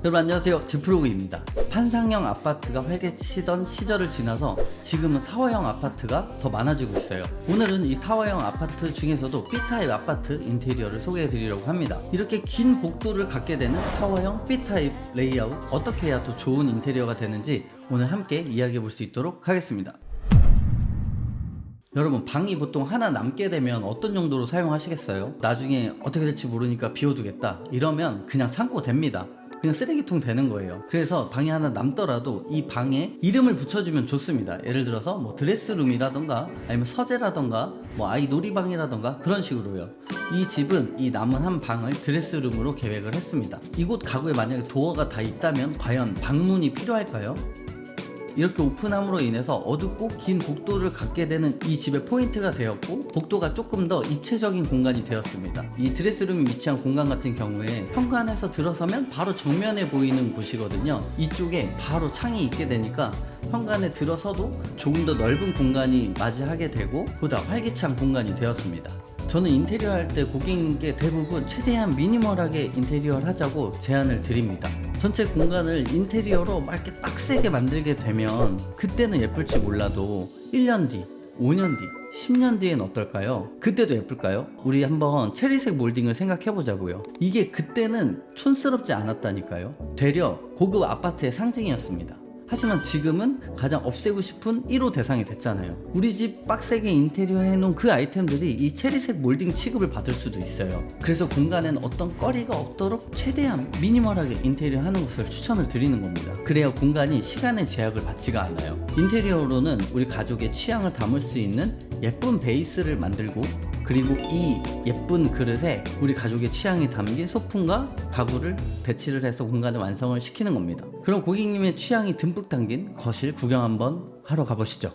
여러분 안녕하세요, 디프로그입니다. 판상형 아파트가 활개치던 시절을 지나서 지금은 타워형 아파트가 더 많아지고 있어요. 오늘은 이 타워형 아파트 중에서도 B타입 아파트 인테리어를 소개해 드리려고 합니다. 이렇게 긴 복도를 갖게 되는 타워형 B타입 레이아웃, 어떻게 해야 더 좋은 인테리어가 되는지 오늘 함께 이야기해 볼 수 있도록 하겠습니다. 여러분, 방이 보통 하나 남게 되면 어떤 용도로 사용하시겠어요? 나중에 어떻게 될지 모르니까 비워두겠다 이러면 그냥 창고 됩니다. 그냥 쓰레기통 되는 거예요. 그래서 방이 하나 남더라도 이 방에 이름을 붙여주면 좋습니다. 예를 들어서 뭐 드레스룸이라던가 아니면 서재라던가 뭐 아이 놀이방이라던가 그런 식으로요. 이 집은 이 남은 한 방을 드레스룸으로 계획을 했습니다. 이곳 가구에 만약에 도어가 다 있다면 과연 방문이 필요할까요? 이렇게 오픈함으로 인해서 어둡고 긴 복도를 갖게 되는 이 집의 포인트가 되었고, 복도가 조금 더 입체적인 공간이 되었습니다. 이 드레스룸이 위치한 공간 같은 경우에 현관에서 들어서면 바로 정면에 보이는 곳이거든요. 이쪽에 바로 창이 있게 되니까 현관에 들어서도 조금 더 넓은 공간이 맞이하게 되고 보다 활기찬 공간이 되었습니다. 저는 인테리어 할 때 고객님께 대부분 최대한 미니멀하게 인테리어를 하자고 제안을 드립니다. 전체 공간을 인테리어로 막 이렇게 빡세게 만들게 되면 그때는 예쁠지 몰라도 1년 뒤, 5년 뒤, 10년 뒤엔 어떨까요? 그때도 예쁠까요? 우리 한번 체리색 몰딩을 생각해 보자고요. 이게 그때는 촌스럽지 않았다니까요. 되려 고급 아파트의 상징이었습니다. 하지만 지금은 가장 없애고 싶은 1호 대상이 됐잖아요. 우리 집 빡세게 인테리어 해놓은 그 아이템들이 이 체리색 몰딩 취급을 받을 수도 있어요. 그래서 공간에는 어떤 거리가 없도록 최대한 미니멀하게 인테리어 하는 것을 추천을 드리는 겁니다. 그래야 공간이 시간의 제약을 받지가 않아요. 인테리어로는 우리 가족의 취향을 담을 수 있는 예쁜 베이스를 만들고, 그리고 이 예쁜 그릇에 우리 가족의 취향이 담긴 소품과 가구를 배치를 해서 공간을 완성을 시키는 겁니다. 그럼 고객님의 취향이 듬뿍 담긴 거실 구경 한번 하러 가보시죠.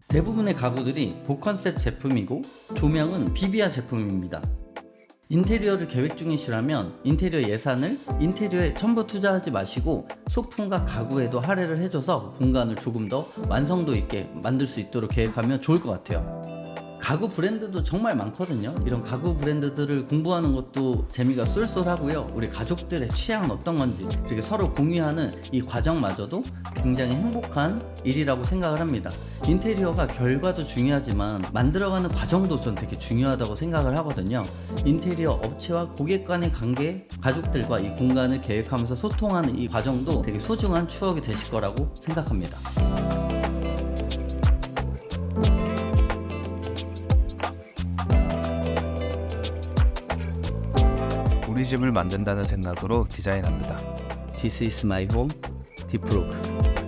대부분의 가구들이 고컨셉 제품이고 조명은 비비아 제품입니다. 인테리어를 계획 중이시라면 인테리어 예산을 인테리어에 전부 투자하지 마시고 소품과 가구에도 할애를 해줘서 공간을 조금 더 완성도 있게 만들 수 있도록 계획하면 좋을 것 같아요. 가구 브랜드도 정말 많거든요. 이런 가구 브랜드들을 공부하는 것도 재미가 쏠쏠하고요. 우리 가족들의 취향은 어떤 건지 이렇게 서로 공유하는 이 과정마저도 굉장히 행복한 일이라고 생각을 합니다. 인테리어가 결과도 중요하지만 만들어가는 과정도 전 되게 중요하다고 생각을 하거든요. 인테리어 업체와 고객 간의 관계, 가족들과 이 공간을 계획하면서 소통하는 이 과정도 되게 소중한 추억이 되실 거라고 생각합니다. 우리 집을 만든다는 생각으로 디자인합니다. This is my home, 디프로그.